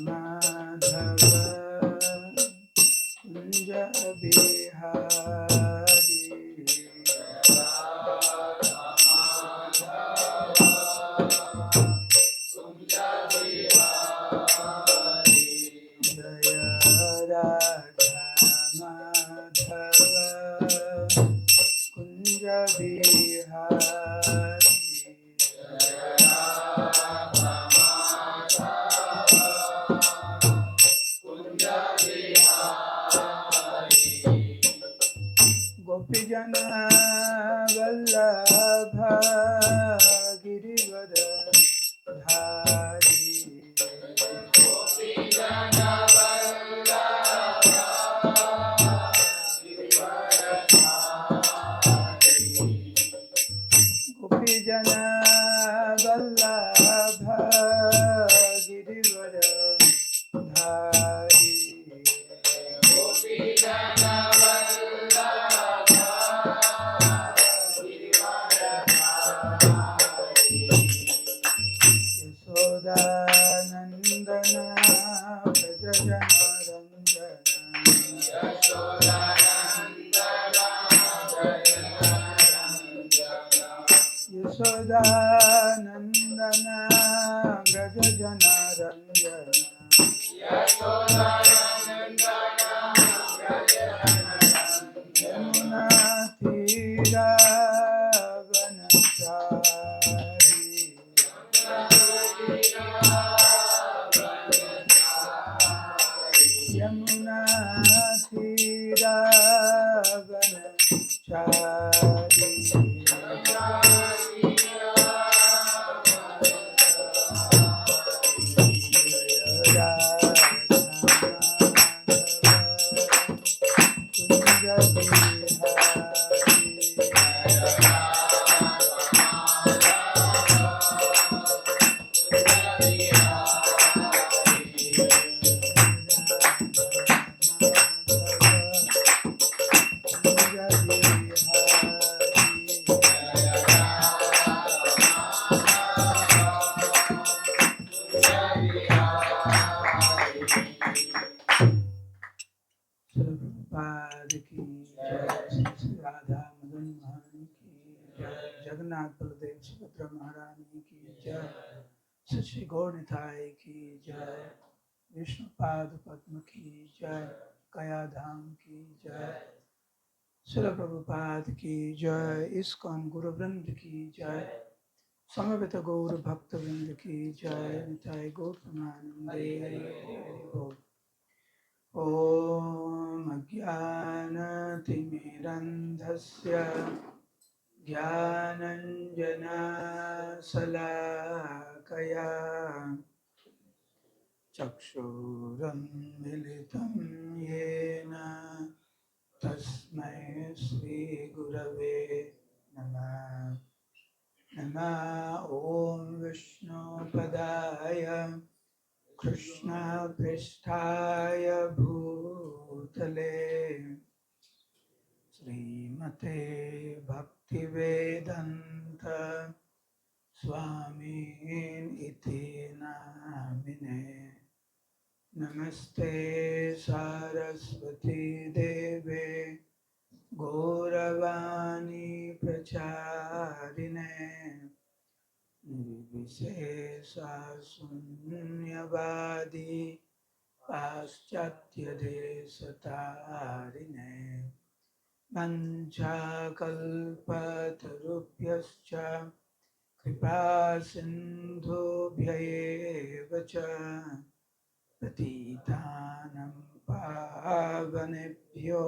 माधव कुंज बिहारी जय राधा माधव कुंज बिहारी गोपीजन वल्लभ गिरिवर धारी गोपीजन वल्लभ गिरिवर धारी यशोदानंदन व्रज यशोदानंदन व्रज जनारंजन यमुना तीरावनचारी यमुना तीरावनचारी जगन्नाथ बलदेव सुभद्रा महारानी की जय, श्री गौर निताय की जय, विष्णुपाद पद्म की जय, गया धाम की जय, श्रील प्रभुपाद की जय, इस्कॉन गुरु वृंद की जय, समवेत गौर भक्त वृंद की जय, निताय गौर प्रमानंदे हरि बोल। ओम अज्ञानतिमिरन्धस्य ज्ञानञ्जनशलाकया चक्षुरुन्मिलितं येन तस्मै श्रीगुरवे नमः। नमः ॐ विष्णुपदाय कृष्णपृष्ठाय भूतले श्रीमते भक्तिवेदान्त स्वामिनिति नामिने। नमस्ते सारस्वती देवे गौरवाणी प्रचारिणे निर्विशेषा शून्यवादी पाश्चात्यदेशतारिणे वञ्चाकल्पतरुभ्यश्च कृपा सिन्धुभ्यैव च पतितानं पावनेभ्यो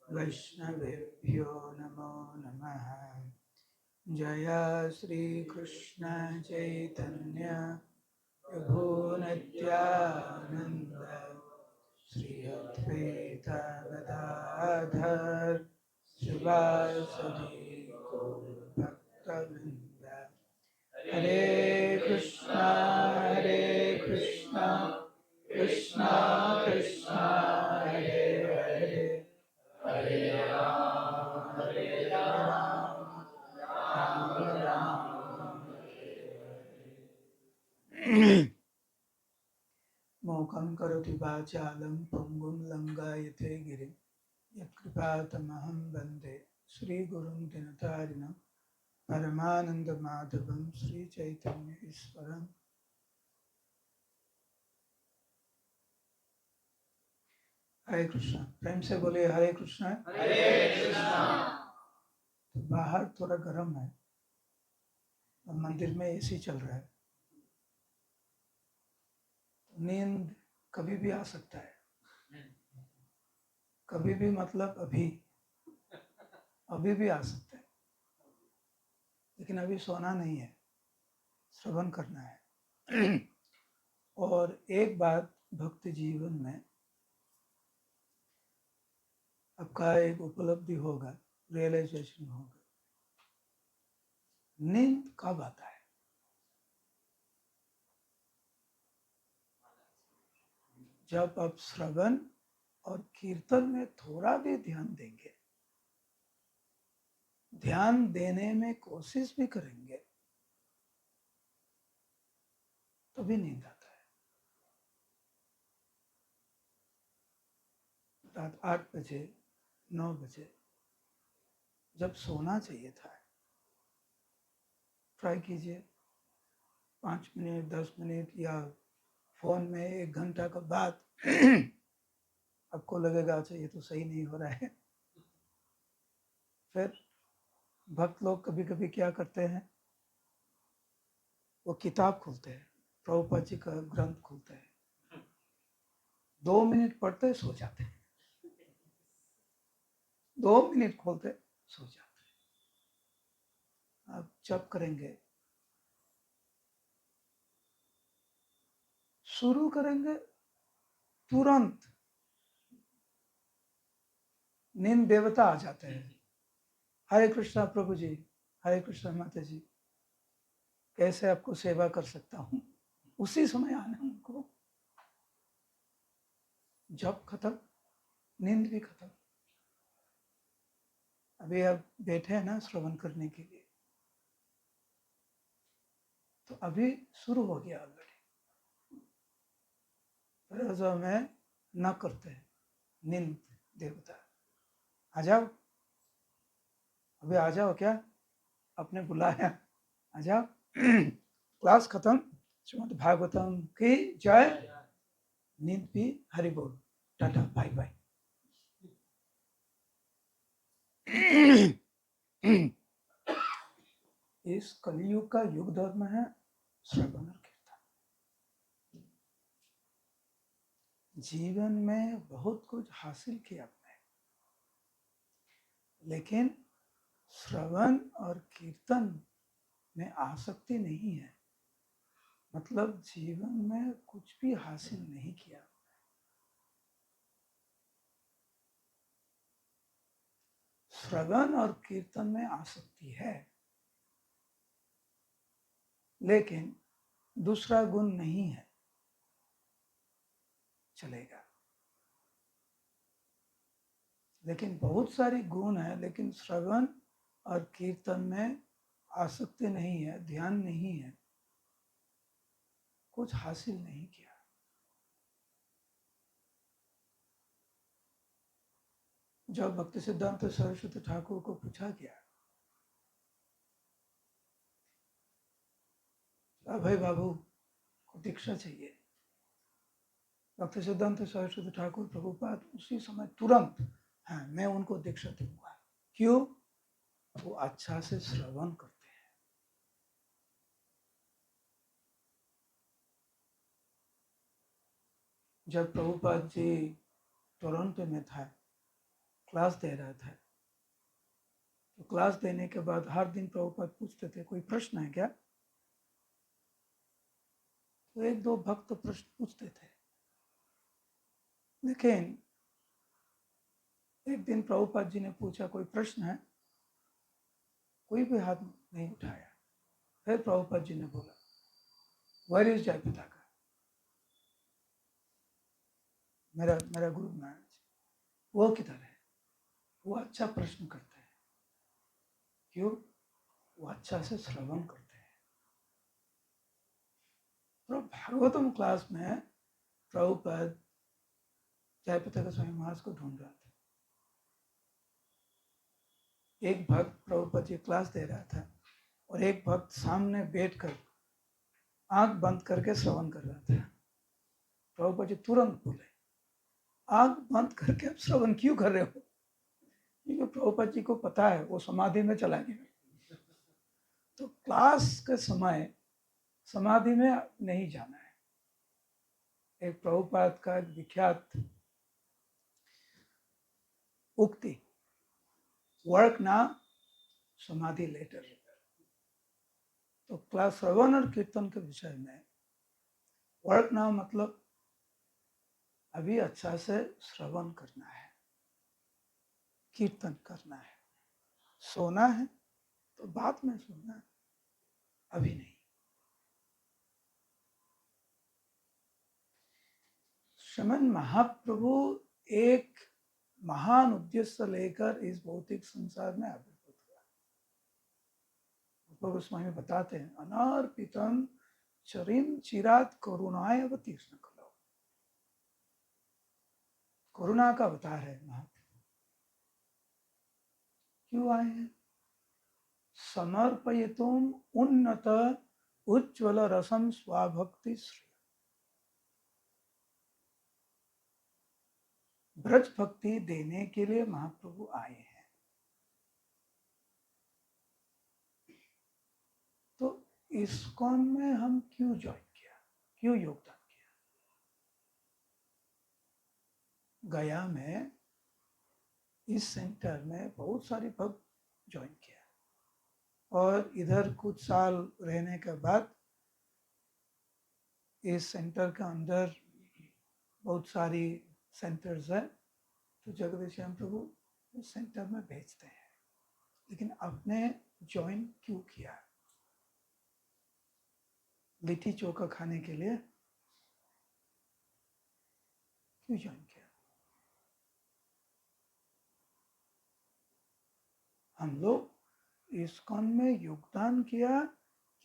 वैष्णवेभ्यो नमो नमः। जय श्री कृष्ण चैतन्य प्रभु नित्यानंद श्री अद्वैत गदाधर शिवासदि गौर भक्तवृंद। हरे कृष्णा कृष्णा कृष्णा हरे हरे, हरे राम राम राम। मूकं करोति वाचालं पुंगुं लङ्घयते गिरिं यत्कृपातमहं वन्दे श्रीगुरुं दिनतारिणं परमानन्दमाधवं श्रीचैतन्यईश्वरम्। हरे कृष्णा। प्रेम से बोलिए हरे कृष्णा। हरे कृष्णा। तो बाहर थोड़ा गर्म है और मंदिर में एसी चल रहा है, तो नींद कभी भी आ सकता है। कभी भी मतलब अभी भी आ सकता है, लेकिन अभी सोना नहीं है, श्रवण करना है। और एक बात भक्ति जीवन में आपका एक उपलब्धि होगा, रियलाइजेशन होगा, नींद कब आता है? जब आप श्रवण और कीर्तन में थोड़ा भी ध्यान देंगे, ध्यान देने में कोशिश भी करेंगे, तभी नींद आता है। रात 8 बजे 9 बजे जब सोना चाहिए था, ट्राई कीजिए 5 मिनट 10 मिनट या फोन में 1 घंटा का बाद आपको लगेगा अच्छा ये तो सही नहीं हो रहा है। फिर भक्त लोग कभी कभी क्या करते हैं, वो किताब खोलते हैं, प्रभुपाद जी का ग्रंथ खोलते हैं, 2 मिनट पढ़ते सो जाते हैं, 2 मिनट खोलते सो जाते हैं। आप जब करेंगे, शुरू करेंगे, तुरंत नींद देवता आ जाते हैं। हरे कृष्णा प्रभु जी, हरे कृष्णा माता जी, कैसे आपको सेवा कर सकता हूँ, उसी समय आना उनको। जब खत्म, नींद भी खत्म। अभी आप बैठे हैं ना श्रवण करने के लिए, तो अभी शुरू हो गया ऑलरेडी। में न करते हैं, नींद देवता आ जाओ, अभी आ जाओ, क्या आपने बुलाया, आ जाओ। क्लास खत्म, श्रीमद् भागवतम की जय। नींद भी हरि बोल, टाटा बाय बाय। इस कलयुग का युग धर्म है श्रवण और कीर्तन। जीवन में बहुत कुछ हासिल किया आपने, लेकिन श्रवण और कीर्तन में आसक्ति नहीं है, मतलब जीवन में कुछ भी हासिल नहीं किया। श्रवण और कीर्तन में आसक्ति है, लेकिन दूसरा गुण नहीं है, चलेगा। लेकिन बहुत सारी गुण है, लेकिन श्रवण और कीर्तन में आसक्ति नहीं है, ध्यान नहीं है, कुछ हासिल नहीं किया। जब भक्ति सिद्धांत सरस्वती ठाकुर को पूछा गया, अभय बाबू को दीक्षा चाहिए, भक्ति सिद्धांत सरस्वती ठाकुर प्रभुपाद उसी समय तुरंत, हाँ मैं उनको दीक्षा दूंगा। क्यों? वो अच्छा से श्रवण करते हैं। जब प्रभुपाद जी टोरंटो में था, क्लास दे रहा था, तो क्लास देने के बाद हर दिन प्रभुपाद पूछते थे कोई प्रश्न है क्या, तो 1-2 भक्त प्रश्न पूछते थे। लेकिन एक दिन प्रभुपाद जी ने पूछा कोई प्रश्न है, कोई भी हाथ नहीं उठाया। फिर प्रभुपाद जी ने बोला वेयर इज जय पिता का, मेरा गुरु महाराज, वो किधर है? वो अच्छा प्रश्न करते हैं। क्यों? वो अच्छा से श्रवण करते हैं। तो भागवतम क्लास में प्रभुपाद जयप्रताप गोस्वामी महाराज को ढूंढ रहा था। एक भक्त प्रभुपाद जी क्लास दे रहा था और एक भक्त सामने बैठकर आंख बंद करके श्रवण कर रहा था। प्रभुपाद जी तुरंत बोले, आंख बंद करके आप श्रवण क्यों कर रहे हो? क्योंकि प्रभुपाद जी को पता है वो समाधि में चला गया, तो क्लास के समय समाधि में नहीं जाना है। एक प्रभुपाद का विख्यात उक्ति, वर्क नाउ समाधि लेटर। तो क्लास श्रवण और कीर्तन के विषय में वर्क नाउ मतलब अभी अच्छा से श्रवण करना है, कीर्तन करना है। सोना है तो बाद में सोना है, अभी नहीं। श्रीमन महाप्रभु एक महान उद्देश्य लेकर इस भौतिक संसार में आविर्भूत हुआ। प्रभु स्वामी बताते हैं, अनार्पितम चरिम चिरात करुणाय अवतीर्ण करो। करुणा का अवतार है महाप्रभु। क्यों आए हैं? समर्पयितुम उन्नत उज्ज्वल रसम स्वाभक्ति श्री। ब्रज भक्ति देने के लिए महाप्रभु आए हैं। तो इस्कॉन में हम क्यों ज्वाइन किया, क्यों योगदान किया? गया में इस सेंटर में बहुत सारे भक्त ज्वाइन किया और इधर कुछ साल रहने के बाद इस सेंटर के अंदर बहुत सारी सेंटर्स है, तो जगदीश श्याम प्रभु उस सेंटर में भेजते हैं। लेकिन आपने ज्वाइन क्यों किया? लिट्टी चोखा खाने के लिए क्यों ज्वाइन किया? हम लोग इस्कॉन में योगदान किया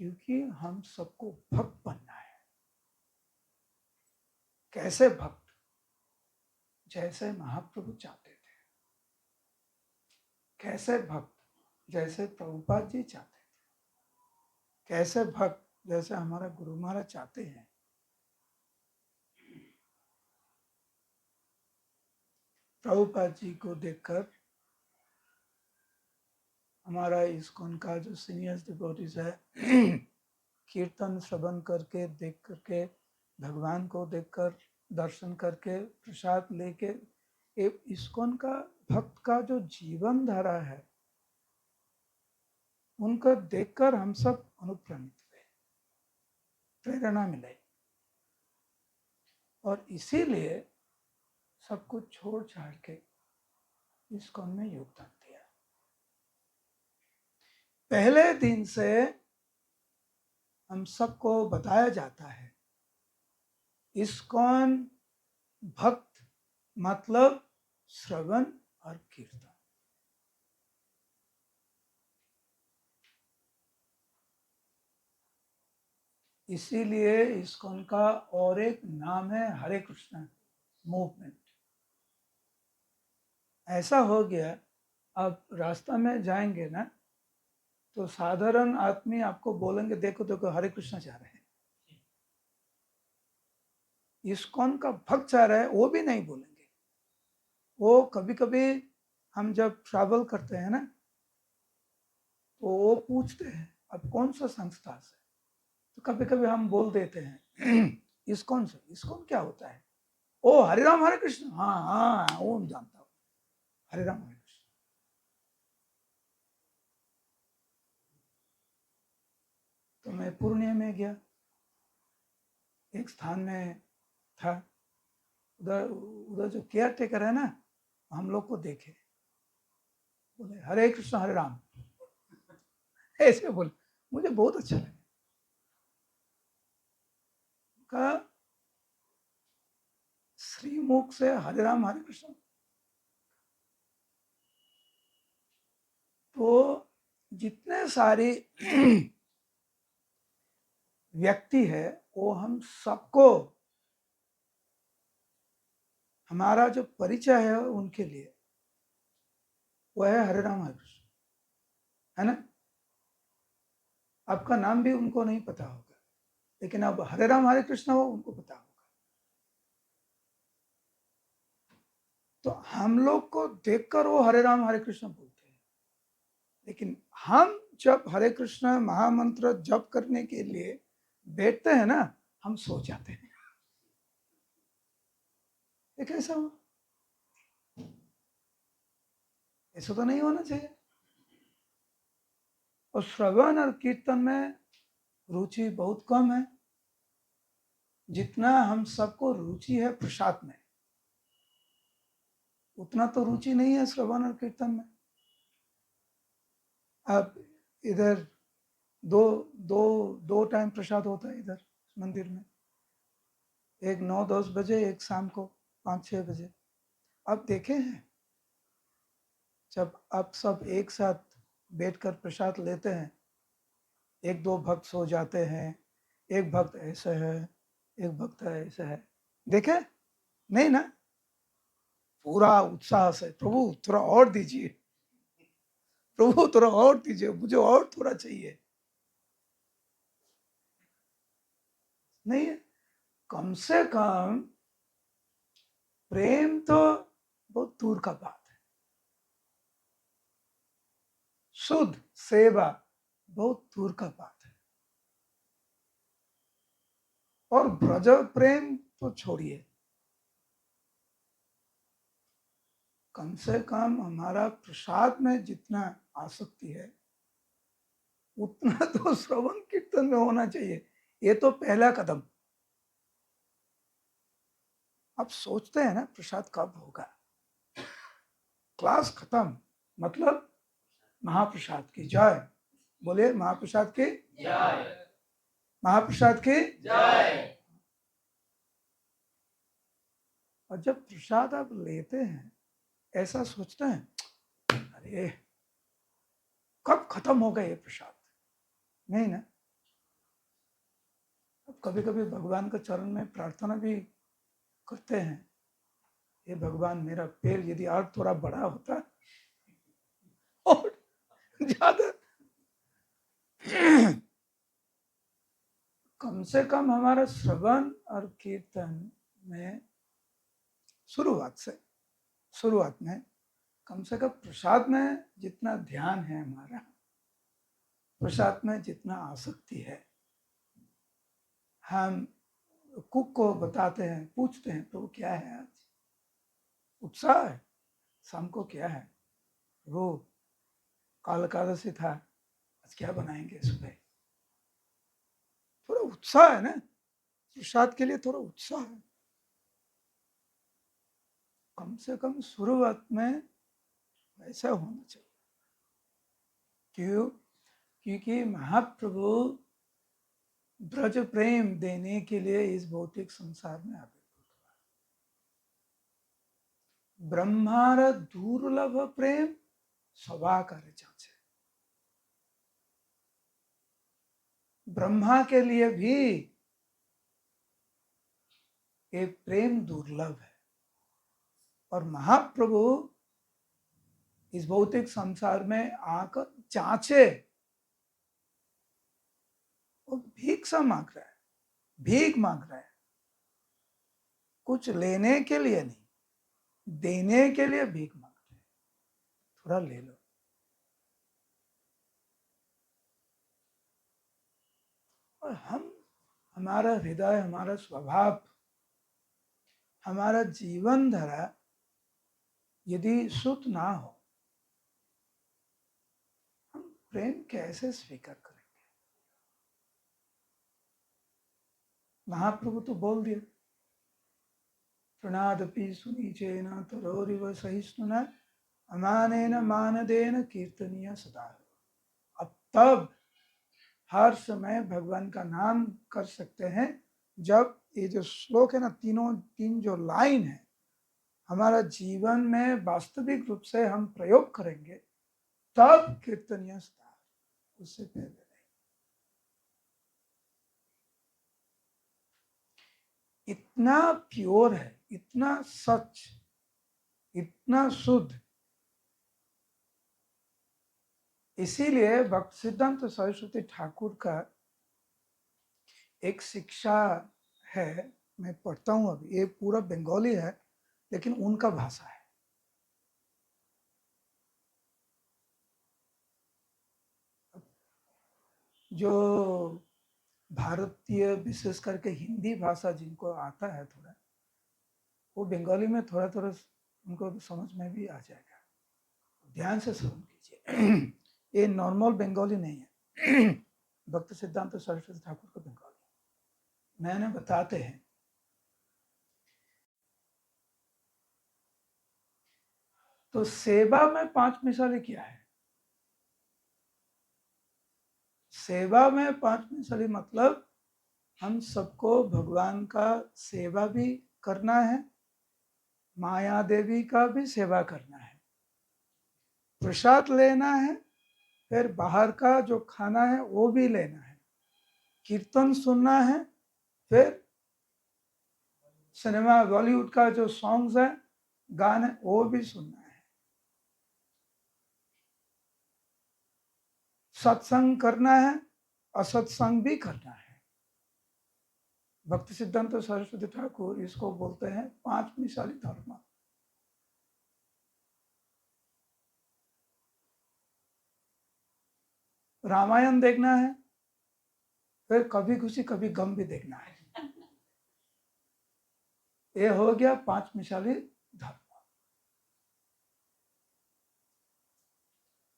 क्योंकि हम सबको भक्त बनना है। कैसे भक्त? जैसे महाप्रभु चाहते थे। कैसे भक्त? जैसे प्रभुपाद जी चाहते थे। कैसे भक्त? जैसे हमारा गुरु महाराज चाहते हैं। प्रभुपाद जी को देखकर हमारा इस्कॉन का जो सीनियर डिवोटीज है कीर्तन श्रवण करके, देख करके, भगवान को देखकर, दर्शन करके, प्रसाद लेके, इस्कॉन का भक्त का जो जीवन धारा है उनको देखकर हम सब अनुप्राणित हुए, प्रेरणा मिले और इसीलिए सब कुछ छोड़ छाड़ के इस्कॉन में योगदान दिया। पहले दिन से हम सबको बताया जाता है इस्कॉन भक्त मतलब श्रवण और कीर्तन। इसीलिए इस्कॉन का और एक नाम है हरे कृष्णा मूवमेंट। ऐसा हो गया, आप रास्ता में जाएंगे ना तो साधारण आदमी आपको बोलेंगे देखो देखो हरे कृष्णा जा रहे हैं। इस्कॉन का भक्त जा रहा है वो भी नहीं बोलेंगे। वो कभी कभी हम जब ट्रैवल करते हैं ना तो वो पूछते हैं अब कौन सा संस्था से, तो कभी कभी हम बोल देते हैं इस्कॉन से। इस्कॉन क्या होता है? ओ हरे राम हरे कृष्ण, हाँ हाँ वो हम जानता हूँ, हरे राम हरे कृष्ण। तो मैं पूर्णिया में गया, एक स्थान में था, उधर उधर जो केयर टेकर है ना हम लोग को देखे, बोले हरे कृष्ण हरे राम ऐसे बोले। मुझे बहुत अच्छा लगा। का श्रीमुख से हरे राम हरे कृष्ण, तो जितने सारे व्यक्ति है वो हम सबको हमारा जो परिचय है उनके लिए वो है हरे राम हरे कृष्ण, है ना। आपका नाम भी उनको नहीं पता होगा, लेकिन अब हरे राम हरे कृष्ण हो उनको पता होगा। तो हम लोग को देखकर वो हरे राम हरे कृष्ण बोलते हैं, लेकिन हम जब हरे कृष्ण महामंत्र जप करने के लिए बैठते हैं ना, हम सो जाते हैं। ये कैसा हुआ? ऐसा तो नहीं होना चाहिए। और श्रवण और कीर्तन में रुचि बहुत कम है, जितना हम सबको रुचि है प्रसाद में, उतना तो रुचि नहीं है श्रवण और कीर्तन में। आप इधर दो दो दो टाइम प्रसाद होता है इधर मंदिर में, एक 9-10 बजे, एक शाम को 5-6 बजे। आप देखे हैं जब आप सब एक साथ बैठकर प्रसाद लेते हैं, एक दो भक्त सो जाते हैं, एक भक्त ऐसे है, एक भक्त ऐसे है, देखे नहीं ना? पूरा उत्साह से, प्रभु थोड़ा और दीजिए, प्रभु थोड़ा और दीजिए, मुझे और थोड़ा चाहिए। नहीं है। कम से कम प्रेम तो बहुत दूर का बात है, शुद्ध सेवा बहुत दूर का बात है। और ब्रज प्रेम तो छोड़िए, कम से कम हमारा प्रसाद में जितना आसक्ति है उतना तो श्रवण कीर्तन में होना चाहिए। ये तो पहला कदम। आप सोचते हैं ना प्रसाद कब होगा? क्लास खत्म, मतलब महाप्रसाद की जय। बोले महाप्रसाद की जय, महाप्रसाद की जय। और जब प्रसाद आप लेते हैं, ऐसा सोचते हैं अरे कब खत्म होगा ये प्रसाद? नहीं ना। अब कभी कभी भगवान के चरण में प्रार्थना भी करते हैं, ये भगवान मेरा पेड़ यदि और थोड़ा बड़ा होता और ज्यादा, कम से कम हमारा श्रवण और कीर्तन में शुरुआत में कम से कम प्रसाद में जितना ध्यान है हमारा, प्रसाद में जितना आसक्ति है, हम कुक को बताते हैं, पूछते हैं तो क्या है आज, उत्साह है, शाम को क्या है, वो काल एकादशी था, आज क्या बनाएंगे सुबह। थोड़ा उत्साह है ना, प्रसाद के लिए थोड़ा उत्साह है। कम से कम शुरुआत में ऐसा होना चाहिए। क्यों? क्योंकि महाप्रभु ब्रज प्रेम देने के लिए इस भौतिक संसार में आविर्भूत हुआ। ब्रह्मार दुर्लभ प्रेम सभा करे जाचे। ब्रह्मा के लिए भी ये प्रेम दुर्लभ है, और महाप्रभु इस भौतिक संसार में आकर जांचे। वो भीख सा मांग रहा है, भीख मांग रहा है, कुछ लेने के लिए नहीं, देने के लिए भीख मांग रहे हैं, थोड़ा ले लो। और हमारा हृदय, हमारा स्वभाव, हमारा जीवन धारा यदि शुद्ध ना हो, हम प्रेम कैसे स्वीकार करेंगे? महाप्रभु तो बोल दिया, प्रणादपि सुनीचेन तरोरिव सहिष्णुना अमानेन मानदेन कीर्तनीय सदा। अब तब हर समय भगवान का नाम कर सकते हैं जब ये जो श्लोक है ना, तीन जो लाइन है, हमारा जीवन में वास्तविक रूप से हम प्रयोग करेंगे, तब कीर्तनीय सदा, उससे पहले नहीं। इतना प्योर है, इतना सच, इतना शुद्ध। इसीलिए भक्ति सिद्धांत सरस्वती ठाकुर का एक शिक्षा है, मैं पढ़ता हूँ अभी, ये पूरा बंगाली है लेकिन उनका भाषा है। जो भारतीय विशेष करके हिंदी भाषा जिनको आता है थोड़ा, वो बंगाली में थोड़ा थोड़ा उनको समझ में भी आ जाएगा। ध्यान से श्रवण कीजिए। ये नॉर्मल बंगाली नहीं है। भक्ति सिद्धांत सरस्वती ठाकुर का बंगाली मैंने बताते हैं। तो सेवा में 5 मिसालें क्या है? सेवा में 5 मिसालें मतलब हम सबको भगवान का सेवा भी करना है, माया देवी का भी सेवा करना है, प्रसाद लेना है, फिर बाहर का जो खाना है वो भी लेना है, कीर्तन सुनना है, फिर सिनेमा बॉलीवुड का जो सॉन्ग्स है, गाने, वो भी सुनना है, सत्संग करना है, असत्संग भी करना है। भक्ति सिद्धांत सरस्वती ठाकुर इसको बोलते हैं 5 मिसाली धर्म। रामायण देखना है, फिर कभी खुशी कभी गम भी देखना है। ये हो गया 5 मिसाली धर्म।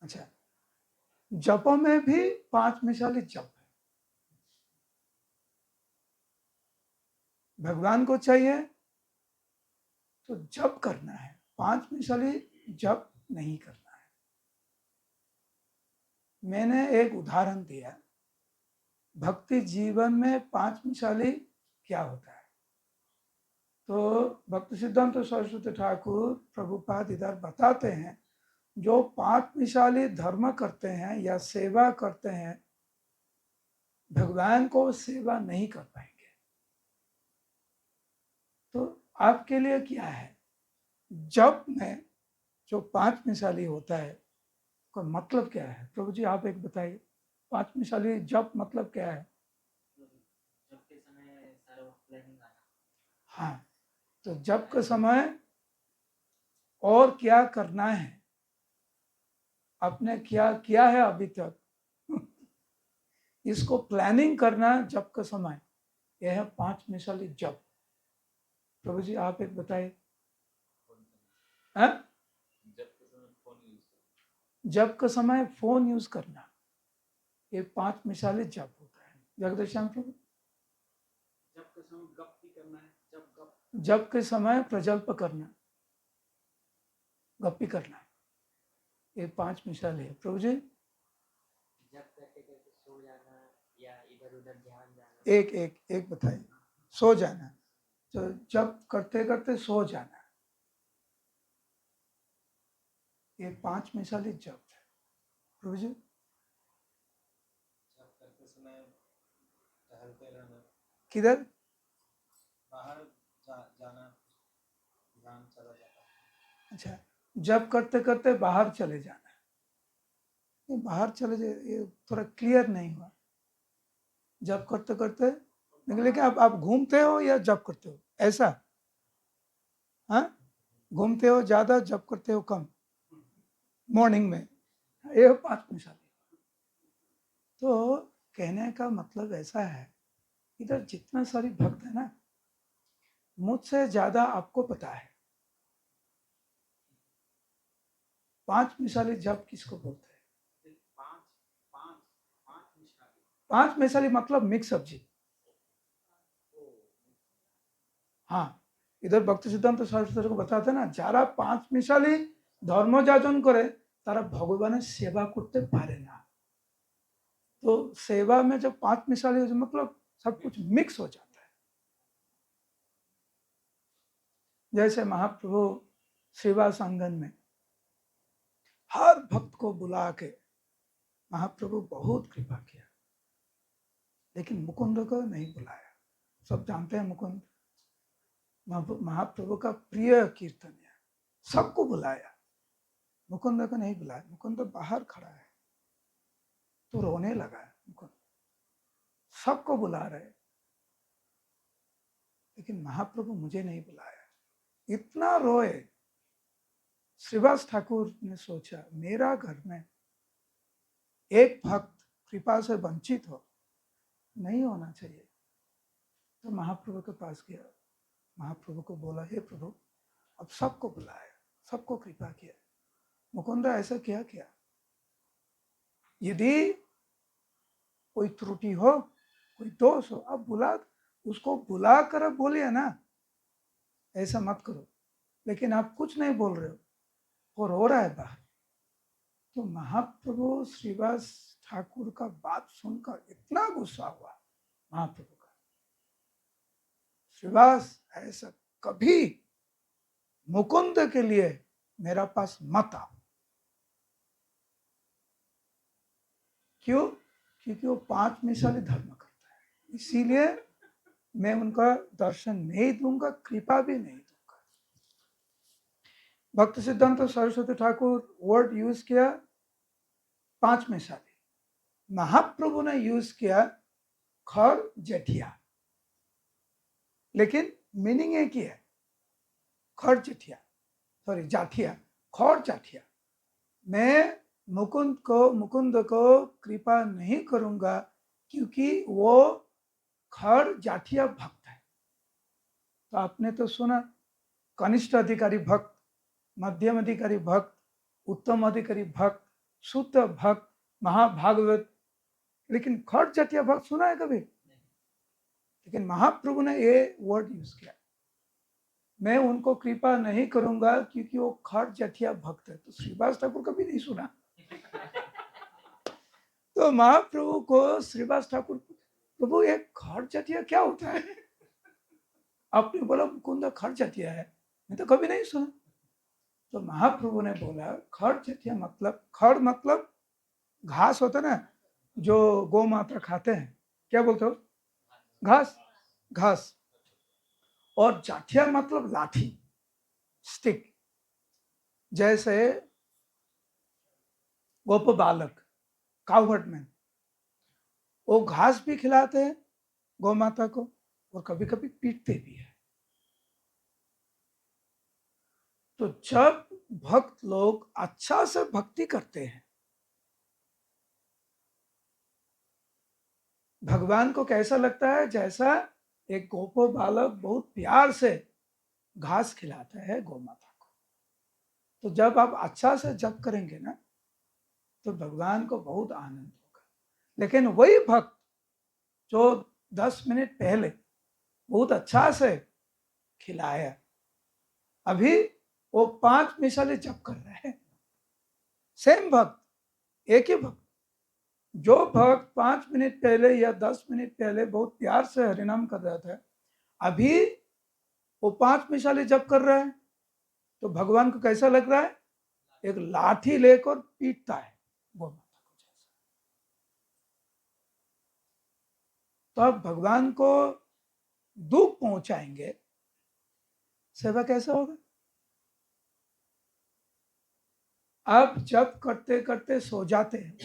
अच्छा, जप में भी 5 मिसाली जप है। भगवान को चाहिए तो जप करना है, 5 मिसाली जप नहीं करना है। मैंने एक उदाहरण दिया, भक्ति जीवन में 5 मिसाली क्या होता है। तो भक्ति सिद्धांत सरस्वती ठाकुर प्रभुपाद इधर बताते हैं, जो 5 मिसाली धर्म करते हैं या सेवा करते हैं, भगवान को सेवा नहीं कर पाएंगे। तो आपके लिए क्या है, जप में जो 5 मिसाली होता है का मतलब क्या है? प्रभु जी आप एक बताइए, 5 मिसाली जप मतलब क्या है? जब के समय सारा प्लानिंग आना। हाँ, तो जप के समय और क्या करना है, आपने क्या किया है अभी तक, इसको प्लानिंग करना जप का समय, यह है 5 मिसाली जप। प्रभु जी आप एक बताइए। जप का समय फोन यूज करना, ये 5 मिसाली जप होता है। जगदीश्याम प्रभु, जब के समय गप भी करना है, जप के समय प्रजल्प करना, गप्पी करना, ये 5 मिसाल है। प्रभु जी जब करते करते सो जाना या इधर उधर ध्यान जाना। एक बताइए। सो जाना, तो जब करते करते सो जाना, ये 5 मिसाली जप है। प्रभु जी जब करते समय टहलते रहना, किधर बाहर जाना, ध्यान चला जाता है। अच्छा, जब करते करते बाहर चले जाना, ये बाहर चले जाए, ये थोड़ा क्लियर नहीं हुआ। जब करते करते लेकिन आप घूमते हो या जब करते हो, ऐसा? हाँ, घूमते हो ज्यादा, जब करते हो कम, मॉर्निंग में, ये 5 मिसाली। तो कहने का मतलब ऐसा है, इधर जितना सारी भक्त है ना, मुझसे ज्यादा आपको पता है 5 मिसाली जप किसको बोलते हैं। 5 मिसाली मतलब मिक्स सब्जी। हाँ, इधर भक्ति सिद्धांत सरस्वती को बताते ना, যারা 5 মিসালি ধর্ম যাজন করে তারা ভগবানের सेवा করতে পারে না। तो सेवा में जब 5 मिसाली मतलब सब कुछ मिक्स हो जाता है। जैसे महाप्रभु सेवा संगम में हर भक्त को बुला के महाप्रभु बहुत कृपा किया, लेकिन मुकुंद को नहीं बुलाया। सब जानते हैं मुकुंद, महाप्रभु का प्रिय कीर्तन है, सबको बुलाया, मुकुंद को नहीं बुलाया। मुकुंद बाहर खड़ा है तो रोने लगा है मुकुंद, सबको बुला रहे, लेकिन महाप्रभु मुझे नहीं बुलाया, इतना रोए। श्रीवास ठाकुर ने सोचा मेरा घर में एक भक्त कृपा से वंचित हो, नहीं होना चाहिए। तो महाप्रभु के पास गया, महाप्रभु को बोला, हे प्रभु अब सबको बुलाया, सबको कृपा किया, मुकुंदा ऐसा क्या किया? यदि कोई त्रुटि हो, कोई दोष हो, अब उसको बुला कर अब बोलिए ना, ऐसा मत करो। लेकिन आप कुछ नहीं बोल रहे हो, वो रो रहा है बाहर। तो महाप्रभु श्रीवास ठाकुर का बात सुनकर इतना गुस्सा हुआ महाप्रभु का, श्रीवास ऐसा कभी मुकुंद के लिए मेरा पास मत आओ। क्यों? क्योंकि वो 5 मिसाली धर्म करता है, इसीलिए मैं उनका दर्शन नहीं दूंगा, कृपा भी नहीं दूंगा। भक्त सिद्धांत सरस्वती ठाकुर वर्ड यूज किया 5 मिसाली, महाप्रभु ने यूज किया खर जेठिया, लेकिन मीनिंग एक ही है, खर जेठिया, सॉरी जाठिया, खर जाठिया। मैं मुकुंद को कृपा नहीं करूंगा क्योंकि वो खर जाठिया भक्त है। तो आपने तो सुना कनिष्ठ अधिकारी भक्त, मध्यम अधिकारी भक्त, उत्तम अधिकारी भक्त, शुद्ध भक्त, महाभागवत, लेकिन खर जाठिया भक्त सुना है कभी? लेकिन महाप्रभु ने ये वर्ड यूज किया, मैं उनको कृपा नहीं करूंगा क्योंकि वो खर जाठिया भक्त है। तो श्रीवास ठाकुर कभी नहीं सुना। तो महाप्रभु को श्रीवास ठाकुर, प्रभु एक खर जाठिया क्या होता है? आपने बोला मुकुंद खर जाठिया है, मैं तो कभी नहीं सुना। तो महाप्रभु ने बोला खर जाठिया मतलब, खर मतलब घास होता ना जो गौ माता खाते हैं, क्या बोलते हो? घास, घास। और जाठिया मतलब लाठी, स्टिक। जैसे गोप बालक, काउहर्डमैन, वो घास भी खिलाते हैं गौ माता को और कभी कभी पीटते भी है। तो जब भक्त लोग अच्छा से भक्ति करते हैं, भगवान को कैसा लगता है? जैसा एक गोपो बालक बहुत प्यार से घास खिलाता है गौ माता को। तो जब आप अच्छा से जप करेंगे ना तो भगवान को बहुत आनंद होगा। लेकिन वही भक्त जो 10 मिनट पहले बहुत अच्छा से खिलाया, अभी वो 5 मिसाले जप कर रहे हैं। सेम भक्त, एक ही भक्त, जो भक्त 5 मिनट पहले या 10 मिनट पहले बहुत प्यार से हरिनाम कर रहा था, अभी वो 5 मिसाले जप कर रहा है। तो भगवान को कैसा लग रहा है? एक लाठी लेकर पीटता है गौ माता को जैसा। तो अब भगवान को दुख पहुंचाएंगे, सेवा कैसा होगा? आप जब करते करते सो जाते हैं,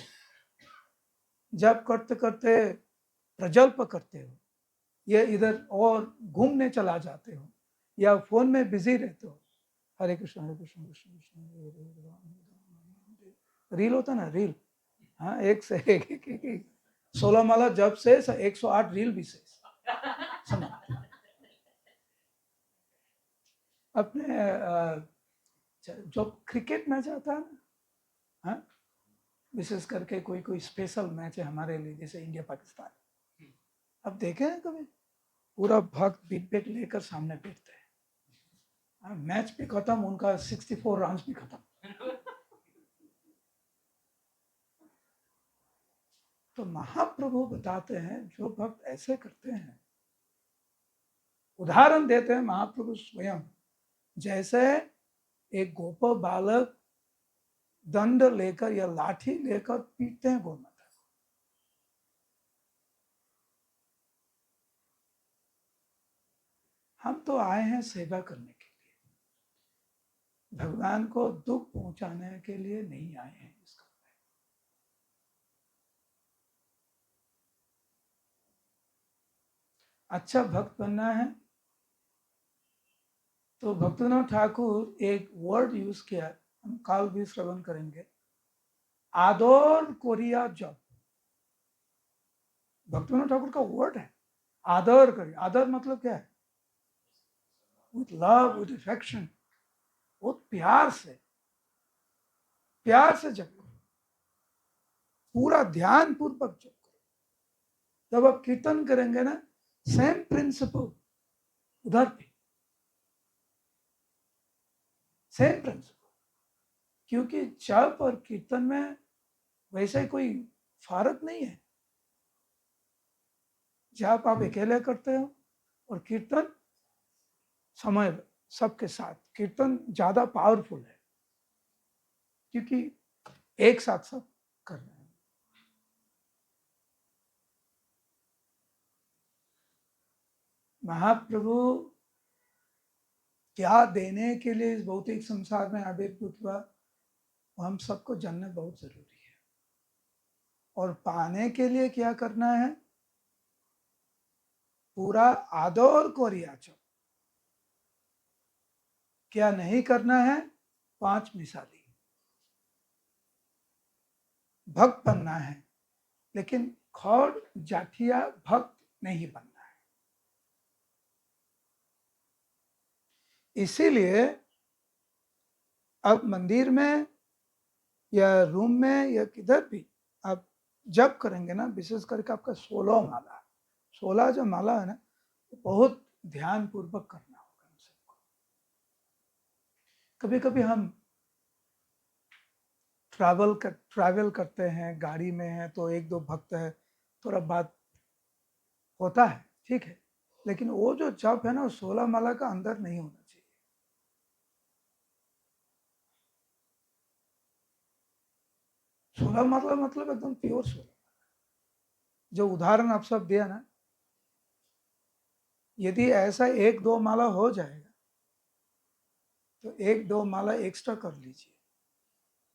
जब करते करते प्रजल्प करते हो, या इधर और घूमने चला जाते हो, या फोन में बिजी रहते हो, हरे कृष्ण कृष्ण कृष्ण, रील होता ना, रील, हाँ, एक से एक 16 माला जब से 108 रील भी से अपने जो क्रिकेट मैच आता है ना, हाँ, विशेष करके कोई कोई स्पेशल मैच है हमारे लिए, जैसे इंडिया पाकिस्तान, अब देखे हैं कभी? पूरा भक्त बिट लेकर सामने बैठते हैं, मैच भी खत्म, उनका 64 रन भी खत्म। तो महाप्रभु बताते हैं जो भक्त ऐसे करते हैं, उदाहरण देते हैं महाप्रभु स्वयं, जैसे एक गोप बालक दंड लेकर या लाठी लेकर पीटते हैं गौ माता को। हम तो आए हैं सेवा करने के लिए, भगवान को दुख पहुंचाने के लिए नहीं आए हैं। इसका अच्छा भक्त बनना है तो भक्तिनाथ ठाकुर एक वर्ड यूज किया, हम काल भी श्रवण करेंगे, आदर कोरिया जब। भक्तिनाथ ठाकुर का वर्ड है आदर करिए। आदर मतलब क्या है? विथ लव, विथ अफेक्शन, बहुत प्यार से जप करो, पूरा ध्यान पूर्वक जप करो। जब आप कीर्तन करेंगे ना, सेम प्रिंसिपल उधर भी, सेम प्रिंसिपल। क्योंकि जप और कीर्तन में वैसे कोई फर्क नहीं है। जप आप अकेले करते हो और कीर्तन समय सबके साथ। कीर्तन ज्यादा पावरफुल है क्योंकि एक साथ सब कर रहे हैं। महाप्रभु क्या देने के लिए इस भौतिक संसार में आविर्भूत हुआ, हम सबको जानना बहुत जरूरी है। और पाने के लिए क्या करना है? पूरा आदर कोरियाचो। क्या नहीं करना है? 5 मिसाली। भक्त बनना है, लेकिन खौड़ जाठिया भक्त नहीं बनना है। इसीलिए अब मंदिर में या रूम में या किधर भी आप जप करेंगे ना, विशेष करके आपका 16 माला, 16 जो माला है ना, बहुत ध्यान पूर्वक करना होगा हम सबको। कभी कभी हम ट्रैवल करते हैं, गाड़ी में है तो एक दो भक्त है, थोड़ा बात होता है, ठीक है, लेकिन वो जो जप है ना, 16 माला का अंदर नहीं होना चाहिए। सोलह मतलब एकदम प्योर 16। जो उदाहरण आप सब दिया ना, यदि ऐसा 1-2 माला हो जाएगा तो 1-2 माला एक्स्ट्रा कर लीजिए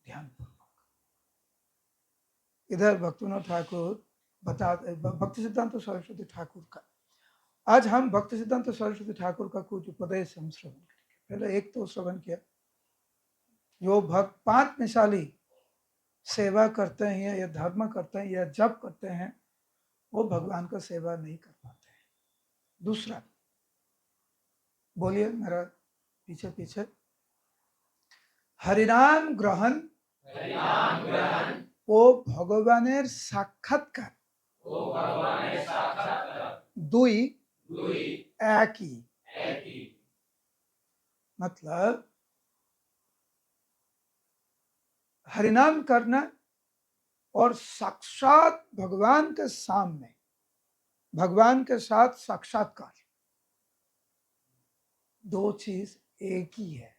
ध्यानपूर्वक। इधर भक्तिनाथ ठाकुर भक्ति सिद्धांत सरस्वती ठाकुर का, आज हम भक्ति सिद्धांत सरस्वती ठाकुर का कुछ उपदेश हम श्रवण करेंगे। पहले एक तो श्रवण किया, जो भक्त 5 मिसाली सेवा करते हैं या धर्म करते हैं या जप करते हैं, वो भगवान का सेवा नहीं कर पाते हैं। दूसरा, बोलिए मेरा पीछे पीछे, हरिनाम ग्रहण ও ভগবানের সাক্ষাৎকার, দুই একই। मतलब हरिनाम करना और साक्षात भगवान के सामने भगवान के साथ साक्षात्कार, दो चीज एक ही है,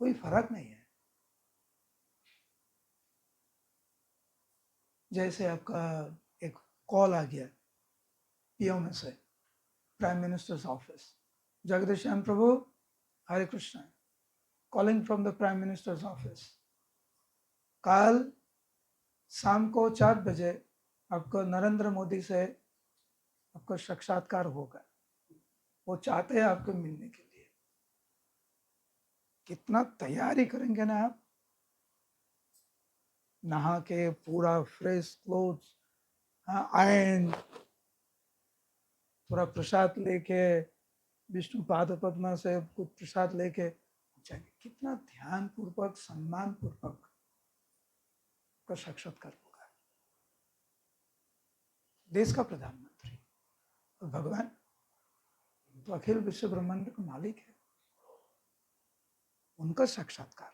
कोई फर्क नहीं है। जैसे आपका एक कॉल आ गया पीओ में से, prime minister's office, Jagdish Shyam Prabhu Hare Krishna, calling from the prime minister's office, कल शाम को 4 बजे आपको नरेंद्र मोदी से आपका साक्षात्कार होगा, वो चाहते हैं आपको मिलने के लिए। कितना तैयारी करेंगे ना आप, नहा के पूरा फ्रेश क्लोथ्स, आयन, थोड़ा प्रसाद लेके, विष्णु पाद पद्मा से कुछ प्रसाद लेके जाएंगे। कितना ध्यान पूर्वक सम्मान पूर्वक का साक्षात्कार होगा। देश का प्रधानमंत्री और भगवान तो अखिल विश्व ब्रह्मांड का मालिक है, उनका साक्षात्कार।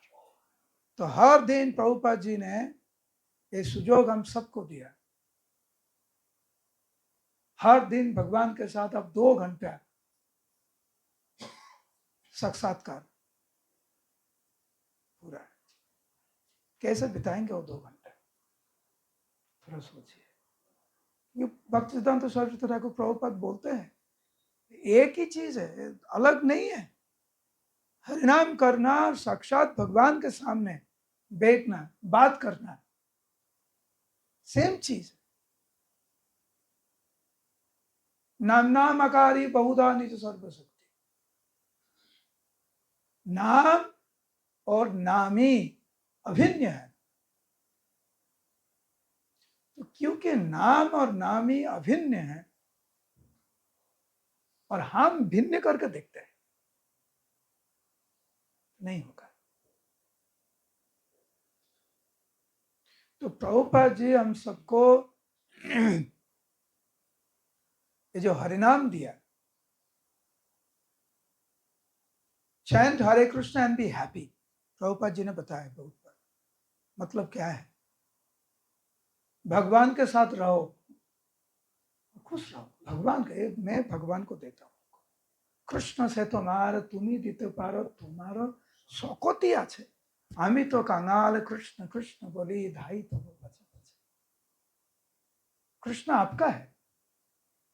तो हर दिन प्रभुपाद जी ने ये सुजोग हम सबको दिया, हर दिन भगवान के साथ आप 2 घंटा साक्षात्कार पूरा, कैसे बिताएंगे वो 2 घंटा, थोड़ा सोचिए। ये भक्तिसिद्धांत सरस्वती ठाकुर प्रभुपाद बोलते हैं, एक ही चीज है, अलग नहीं है। हरिनाम करना, साक्षात भगवान के सामने बैठना, बात करना, सेम चीज। नाम नाम आकारी बहुधा निज सर्वशक्ति। नाम और नामी अभिन्न है। तो क्योंकि नाम और नामी अभिन्न है और हम भिन्न करके देखते हैं, नहीं होगा। तो प्रभुपाद जी हम सबको ये जो हरिनाम दिया, chant Hare Krishna and be happy, Prabhupada ji ने बताया बहुत बार। मतलब क्या है? भगवान के साथ रहो, खुश रहो। भगवान के, मैं भगवान को देता हूँ। कृष्ण से तुम्हार তুমি দিতে পারো, তোমার শকতি আছে, আমি তো কাঙাল, कृष्ण कृष्ण बोली धाई तो बचा बचा। कृष्ण आपका है,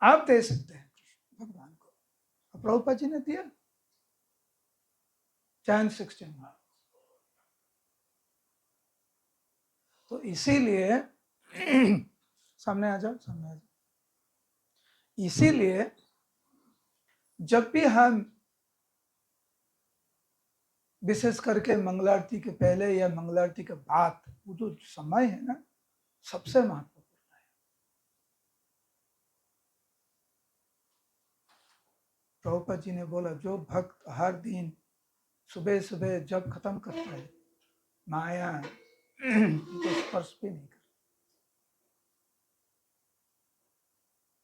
आप दे सकते हैं कृष्ण भगवान को। प्रभुपाद जी ने दिया Jan 16 में। तो इसीलिए सामने आ जाओ, सामने आ जाओ। इसीलिए जब भी हम विशेष करके मंगलारती के पहले या मंगलारती के बाद, वो जो समय है ना, सबसे महत्वपूर्ण है। प्रभुपाद जी ने बोला, जो भक्त हर दिन सुबह सुबह जब खत्म करता है, माया तो स्पर्श भी नहीं करता।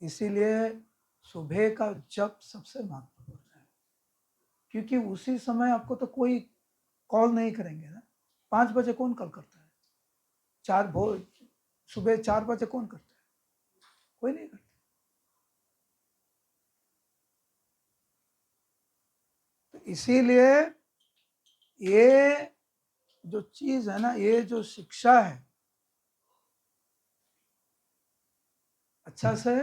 इसीलिए सुबह का जप सबसे महत्वपूर्ण है, क्योंकि उसी समय आपको तो कोई कॉल नहीं करेंगे ना। 5 बजे कौन कॉल करता है? सुबह 4 बजे कौन करता है? कोई नहीं करता। तो इसीलिए ये जो चीज है ना, ये जो शिक्षा है, अच्छा से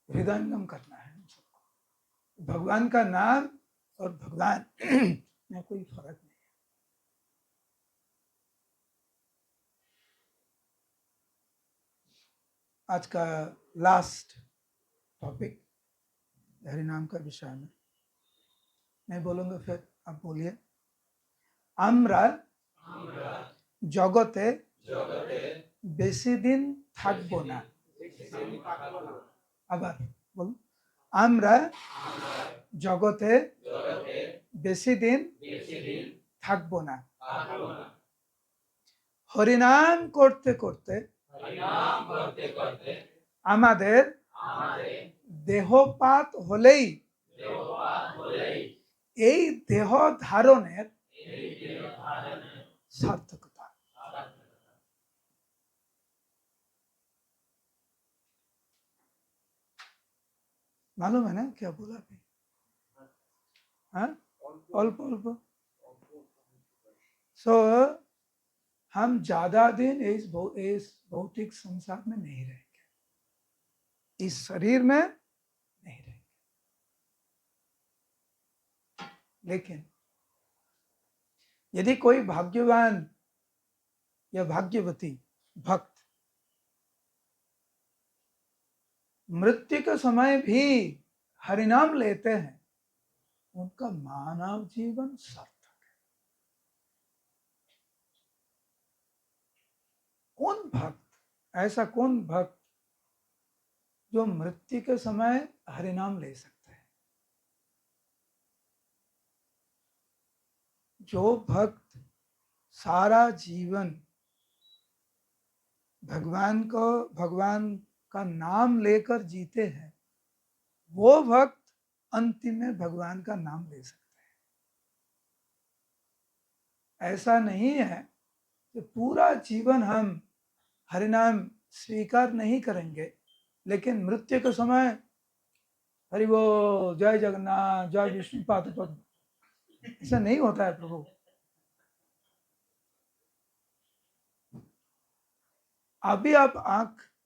हृदयंगम करना है हम सबको। भगवान का नाम और भगवान में कोई फर्क नहीं है। आज का लास्ट टॉपिक हरिनाम का विषय में मैं बोलूंगा, फिर आप बोलिए। আমরা জগতে বেশি দিন থাকবো না। আবার বলুন, আমরা জগতে বেশি দিন থাকবো না। হরিনাম করতে করতে আমাদের দেহপাত হলেই এই দেহ ধারণের सार्थकता। मालूम है ना क्या बोला अभी? हाँ, अल्प अल्प। सो हम ज्यादा दिन इस भौतिक संसार में नहीं रहेंगे, इस शरीर में नहीं रहेंगे। लेकिन यदि कोई भाग्यवान या भाग्यवती भक्त मृत्यु के समय भी हरिनाम लेते हैं, उनका मानव जीवन सार्थक है। कौन भक्त, ऐसा कौन भक्त जो मृत्यु के समय हरिनाम ले सकता है? जो भक्त सारा जीवन भगवान का नाम लेकर जीते हैं, वो भक्त अंतिम में भगवान का नाम ले सकते हैं। ऐसा नहीं है कि पूरा जीवन हम हरिनाम स्वीकार नहीं करेंगे, लेकिन मृत्यु के समय हरि बोल, जय जगन्नाथ, जय विष्णुपाद पद्म, ऐसा नहीं होता है प्रभु। अभी आप आंख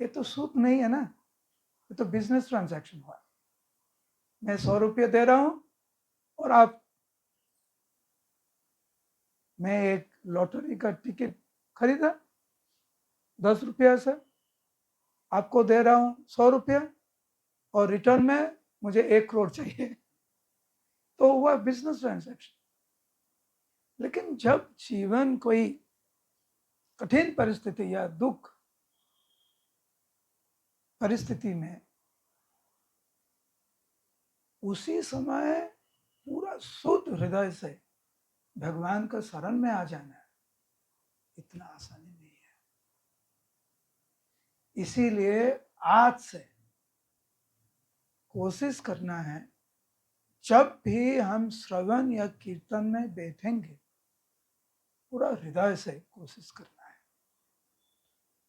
ये तो सूद नहीं है ना, ये तो बिजनेस ट्रांजैक्शन हुआ। मैं 100 रुपये दे रहा हूँ और आप, मैं एक लॉटरी का टिकट खरीदा 10 रुपया से, आपको दे रहा हूँ 100 रुपया और रिटर्न में मुझे 1 करोड़ चाहिए, तो हुआ बिजनेस ट्रांजैक्शन। लेकिन जब जीवन कोई कठिन परिस्थिति या दुख परिस्थिति में, उसी समय पूरा शुद्ध हृदय से भगवान का शरण में आ जाना इतना आसानी नहीं है। इसीलिए आज से कोशिश करना है, जब भी हम श्रवण या कीर्तन में बैठेंगे पूरा हृदय से कोशिश करना है।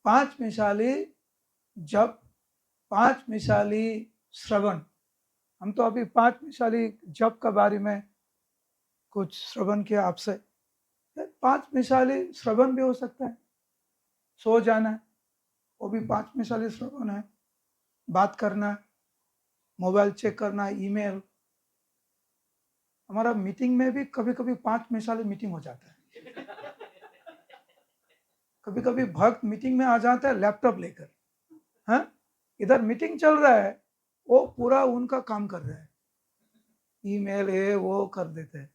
5 मिसाली जप, 5 मिसाली श्रवण। हम तो अभी 5 मिसाली जप के बारे में कुछ श्रवण किया आपसे। 5 मिसाली श्रवण भी हो सकता है, सो जाना है वो भी 5 मिसाली श्रवण है। बात करना, मोबाइल चेक करना, ईमेल। हमारा मीटिंग में भी कभी कभी 5 मिसाली मीटिंग हो जाता है। कभी कभी भक्त मीटिंग में आ जाता है लैपटॉप लेकर, हाँ, इधर मीटिंग चल रहा है, वो पूरा उनका काम कर रहा है, ईमेल है वो कर देते हैं।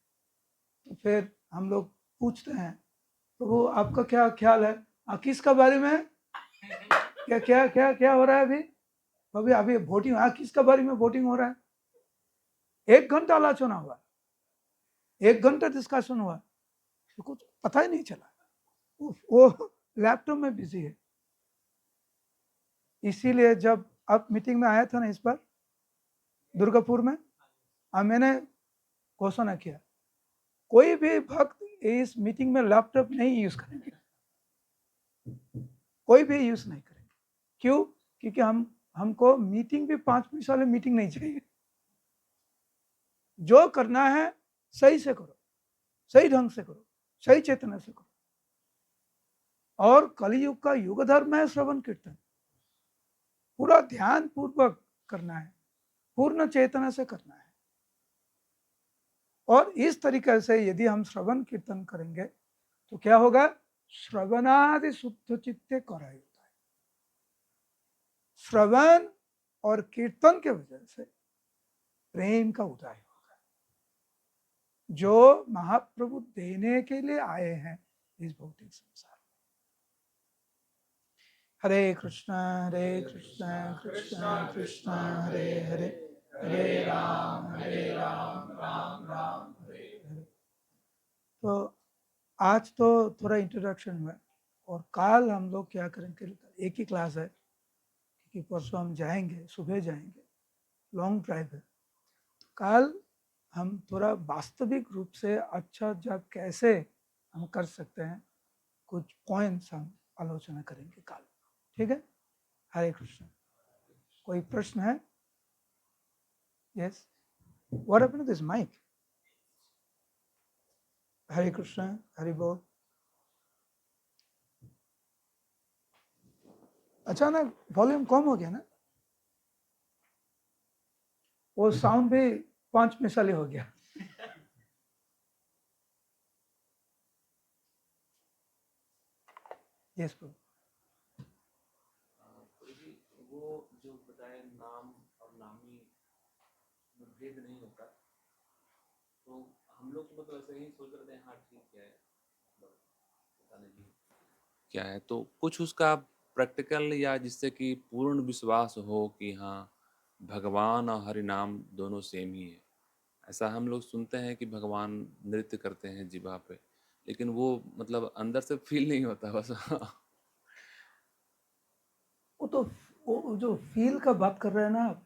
तो फिर हम लोग पूछते हैं, प्रभु आपका क्या ख्याल है, किसका बारे में, क्या क्या क्या क्या हो रहा है अभी अभी वोटिंग, किसका बारे में वोटिंग हो रहा है। 1 घंटा आलोचना हुआ, 1 घंटा डिस्कशन हुआ, तो कुछ पता ही नहीं चला, वो लैपटॉप में बिजी है। इसीलिए जब आप मीटिंग में आया था ना इस बार दुर्गापुर में, मैंने घोषणा किया कोई भी भक्त इस मीटिंग में लैपटॉप नहीं यूज करेंगे, कोई भी यूज नहीं करेंगे। क्यों? क्योंकि हमको मीटिंग भी 5 मिनट वाले मीटिंग नहीं चाहिए। जो करना है सही से करो, सही ढंग से करो, सही चेतना से करो। और कलयुग का युग धर्म है श्रवण कीर्तन, पूरा ध्यान पूर्वक करना है, पूर्ण चेतना से करना है। और इस तरीके से यदि हम श्रवण कीर्तन करेंगे तो क्या होगा, श्रवणादि शुद्ध चित्ते कराई होता है। श्रवण और कीर्तन के वजह से प्रेम का उदय होगा, जो महाप्रभु देने के लिए आए हैं इस भौतिक संसार में। हरे कृष्णा कृष्णा कृष्णा हरे हरे, हरे राम राम राम हरे हरे। तो आज तो थोड़ा इंट्रोडक्शन हुआ, और कल हम लोग क्या करेंगे, एक ही क्लास है क्योंकि परसों हम जाएंगे, सुबह जाएंगे, लॉन्ग ड्राइव है। कल हम थोड़ा वास्तविक रूप से अच्छा जब कैसे हम कर सकते हैं, कुछ पॉइंट्स हम आलोचना करेंगे कल, ठीक है। हरे कृष्ण। कोई प्रश्न है? Yes, what happened to this mic? Hare Krishna, Hari बोल। अचानक वॉल्यूम कम हो गया ना, वो साउंड भी 5 मिसाली हो गया। यस प्रभु। वो जो बताए नाम और नामी में भेद नहीं होता, तो हम लोग मतलब ऐसे ही सोच रहे थे हाँ ठीक है, पता नहीं क्या है, तो कुछ उसका प्रैक्टिकल या जिससे कि पूर्ण विश्वास हो कि हाँ भगवान और हरि नाम दोनों सेम ही है। ऐसा हम लोग सुनते हैं कि भगवान नृत्य करते हैं जिभा पे, लेकिन वो मतलब अंदर से फील नहीं होता बस। वो तो वो जो फील का बात कर रहे हैं ना,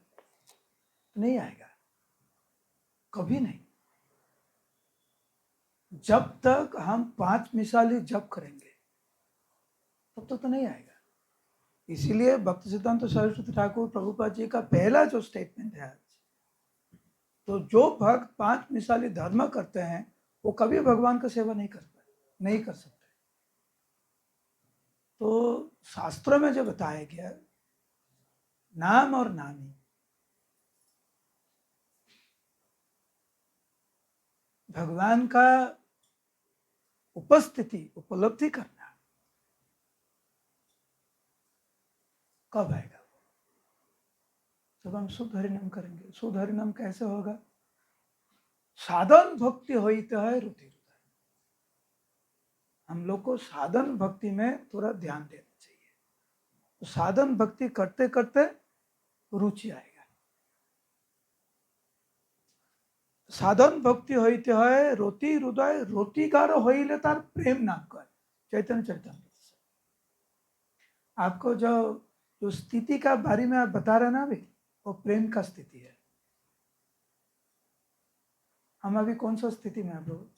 नहीं आएगा, कभी नहीं। जब तक हम 5 मिसाली जप करेंगे तब तक तो नहीं आएगा। इसीलिए भक्ति सिद्धांत सरस्वती ठाकुर प्रभुपाद जी का पहला जो स्टेटमेंट है आज, तो जो भक्त 5 मिसाली धर्म करते हैं वो कभी भगवान का सेवा नहीं कर सकते। तो शास्त्रों में जो बताया गया नाम और नामी, भगवान का उपस्थिति उपलब्धि करना कब आएगा? जब हम शुद्ध हरिनाम करेंगे। शुद्ध हरिनाम कैसे होगा? साधन भक्ति होते है रुति हृदय। हम लोग को साधन भक्ति में थोड़ा ध्यान देना चाहिए। तो साधन भक्ति करते करते रुचि आएगा। साधन भक्ति होते है रोति हृदय, रोतिकार होइले तार प्रेम नाम कर। चैतन्य चैतन्य आपको जो स्थिति का बारे में आप बता रहे ना अभी, वो प्रेम का स्थिति है। हम अभी कौन सा स्थिति में आप लोग?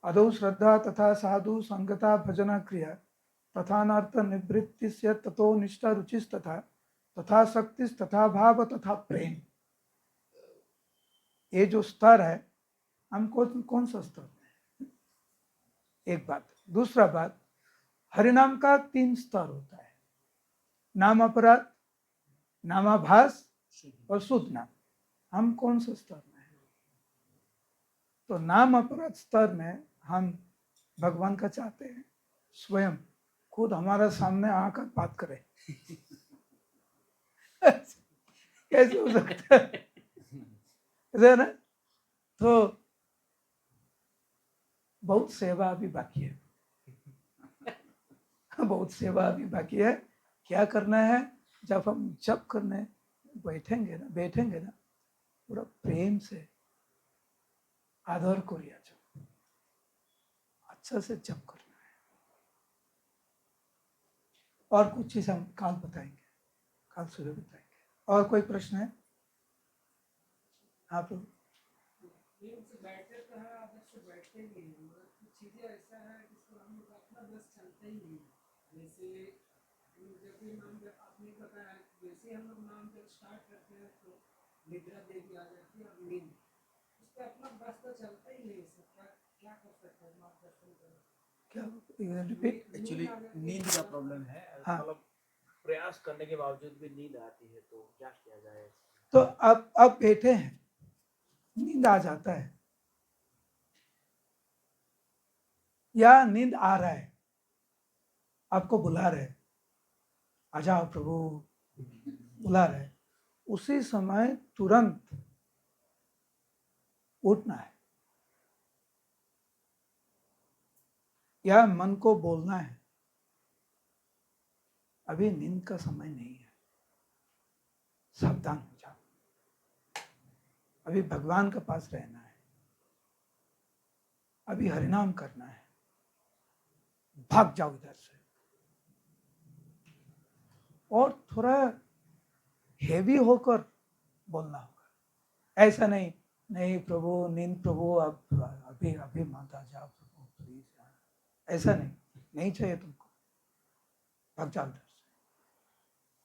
अदौ श्रद्धा तथा साधु संगता भजना क्रिया तथा नर्थ निवृत्ति से तथो निष्ठा रुचिस तथा शक्ति तथा भाव तथा प्रेम। ये जो स्तर है, हम कौन सा स्तर में? एक बात। दूसरा बात, हरिनाम का 3 स्तर होता है, नाम अपराध, नामाभास और शुद्ध नाम। हम कौन सा स्तर में है? तो नाम अपराध स्तर में हम भगवान का चाहते हैं स्वयं खुद हमारा सामने आकर बात करे। कैसे हो सकता है ना? तो बहुत सेवा अभी बाकी है। बहुत सेवा अभी बाकी है। क्या करना है? जब हम जप करने बैठेंगे ना पूरा प्रेम से आदर करिए, अच्छा से जप करना है। और कुछ चीज हम काल बताएंगे, काल सुबह बताएंगे। और कोई प्रश्न है आप लोग? बैठते तो है, आदत से बैठते ही नहीं, मगर कुछ चीजें ऐसा है जिसको हम लोग अपना बस चलता ही नहीं। जैसे जब भी नाम जब आपने बताया, जैसे हम लोग नाम जब स्टार्ट करते हैं तो निद्रा देवी आ जाती है और नींद, उस पर अपना बस तो चलता ही नहीं सकता। क्या कर सकते हैं मार्गदर्शन करें? क्या रिपीट? एक्चुअली नींद का प्रॉब्लम है। हाँ। मतलब प्रयास करने के बावजूद भी नींद आती है, तो क्या किया जाए? तो अब बैठे हैं, नींद आ जाता है या नींद आ रहा है, आपको बुला रहे, आ जाओ प्रभु, बुला रहे, उसी समय तुरंत उठना है या मन को बोलना है अभी नींद का समय नहीं है, सावधान हो जाओ, अभी भगवान के पास रहना है, अभी हरिनाम करना है, भाग जाओ इधर से। और थोड़ा हेवी होकर बोलना होगा। ऐसा नहीं प्रभु, नींद प्रभु, अब अभी मत आ जाओ प्रभु प्लीज, ऐसा नहीं चाहिए तुमको, भाग जाओ इधर से।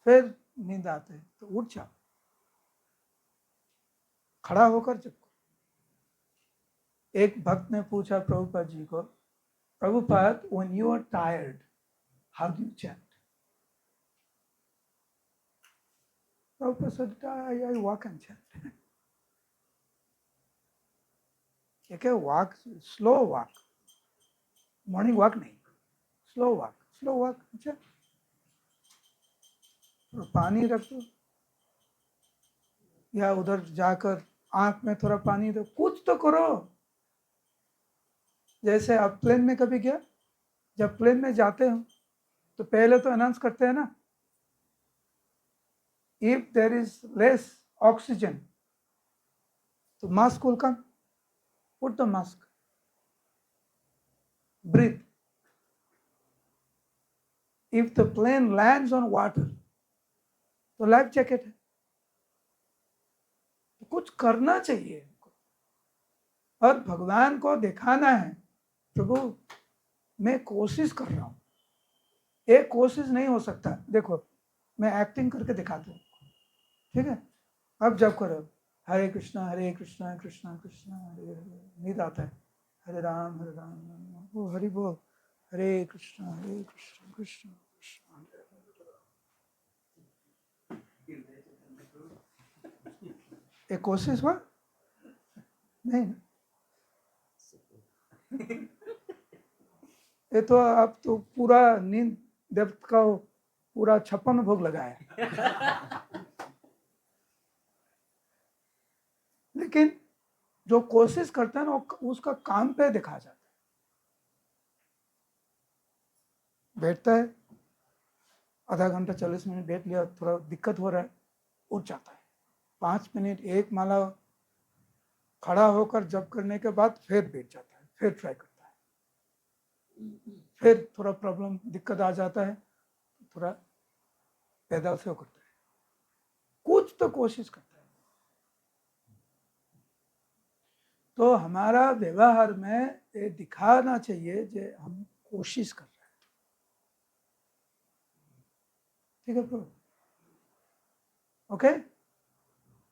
फिर नींद आते है तो उठ जाओ, खड़ा होकर जब एक भक्त ने पूछा प्रभुपाद जी को, Prabhupada, when you are tired, how do you chant? Prabhupada said, I walk and chant. क्या walk, slow walk, morning walk नहीं, slow walk, अच्छा, और पानी रख दो या उधर जाकर आंख में थोड़ा पानी दो, कुछ तो करो। जैसे आप प्लेन में कभी गया, जब प्लेन में जाते हो तो पहले तो अनाउंस करते हैं ना, if there is less oxygen, तो mask will come, put the mask, breathe. If the plane lands on water, तो लाइफ जैकेट है, तो कुछ करना चाहिए और भगवान को दिखाना है, प्रभु मैं कोशिश कर रहा हूं। एक कोशिश नहीं हो सकता, देखो मैं एक्टिंग करके दिखाता हूं, ठीक है? अब जब करो हरे कृष्णा कृष्णा कृष्णा हरे हरे, नींद आता है, हरे राम वो हरि बोल, हरे कृष्णा कृष्णा कृष्णा हरे हरे। ये कोशिश हुआ नहीं ना? ये तो आप तो पूरा नींद देव का पूरा 56 भोग लगाया। लेकिन जो कोशिश करता है ना उसका काम पे दिखा जाता है। बैठता है, आधा घंटा 40 मिनट बैठ लिया, थोड़ा दिक्कत हो रहा है, उठ जाता है, 5 मिनट एक माला खड़ा होकर जप करने के बाद फिर बैठ जाता है, फिर ट्राई करता है, फिर थोड़ा प्रॉब्लम दिक्कत आ जाता है, थोड़ा पैदल से करता है, कुछ तो कोशिश करता है। तो हमारा व्यवहार में ये दिखाना चाहिए कि हम कोशिश कर रहे हैं। ठीक है प्रभु? Okay,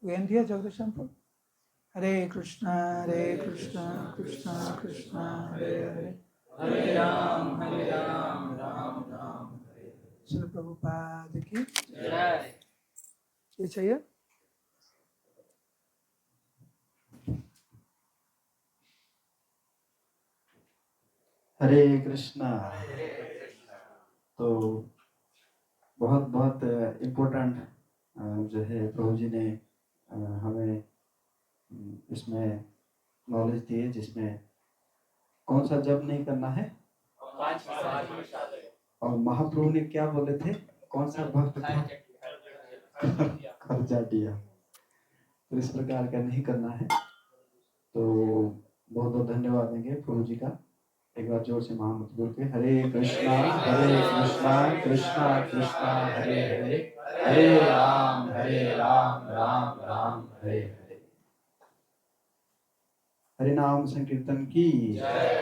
we end here Jagdishanpur. Hare Krishna Krishna Krishna Hare Hare, Hare Ram Ram Ram Hare. Shri Prabhupada की जय। ये चाहिए। हरे कृष्णा। तो बहुत बहुत इम्पोर्टेंट जो है प्रभु जी ने हमें इसमें नॉलेज दी है, जिसमें कौन सा जप नहीं करना है, और महाप्रभु ने क्या बोले थे, कौन सा भक्त था, खर्चा दिया, तो इस प्रकार का नहीं करना है। तो बहुत बहुत धन्यवाद देंगे प्रभु जी का। एक बार जोर से महामंत्र बोल के हरे कृष्णा कृष्णा कृष्णा हरे हरे, हरे राम राम राम हरे हरे। हरि नाम संकीर्तन की जय।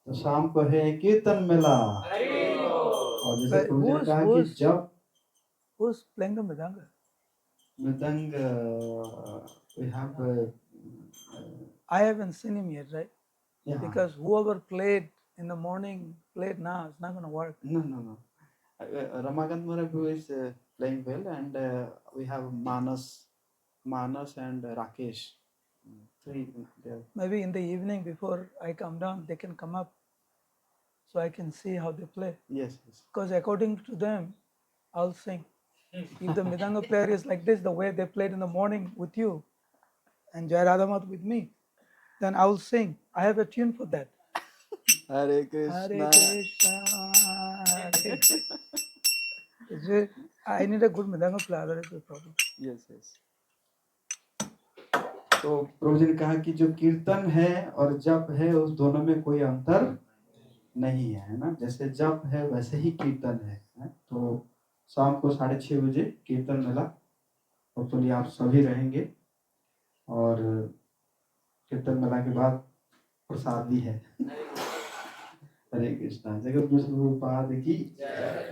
तो शाम को है कीर्तन मेला, और जैसे प्रभु जी ने कहा कि जब who's playing the mridanga? मृदंग we have I haven't seen him yet, right? yeah. Because whoever played in the morning played now, it's not going to work. No. Ramakant Marabu is playing well, and we have Manas and Rakesh. Three there. Maybe in the evening before I come down, they can come up so I can see how they play. Yes. Because according to them, I'll sing. If the Mridanga player is like this, the way they played in the morning with you, and Jai Radhamat with me, then I will sing. I have a tune for that. Hare Krishna. Hare Krishna. Hare Krishna. I need a good Mridanga player, otherwise the problem. Yes. तो प्रभु जी ने कहा कि जो कीर्तन है और जप है, उस दोनों में कोई अंतर नहीं है ना। जैसे जप है वैसे ही कीर्तन है। तो शाम को 6:30 बजे कीर्तन मेला, होपफुली आप सभी रहेंगे, और कीर्तन मेला के बाद प्रसाद भी है। हरे कृष्णा। जगत गुरु प्रभुपाद की जय।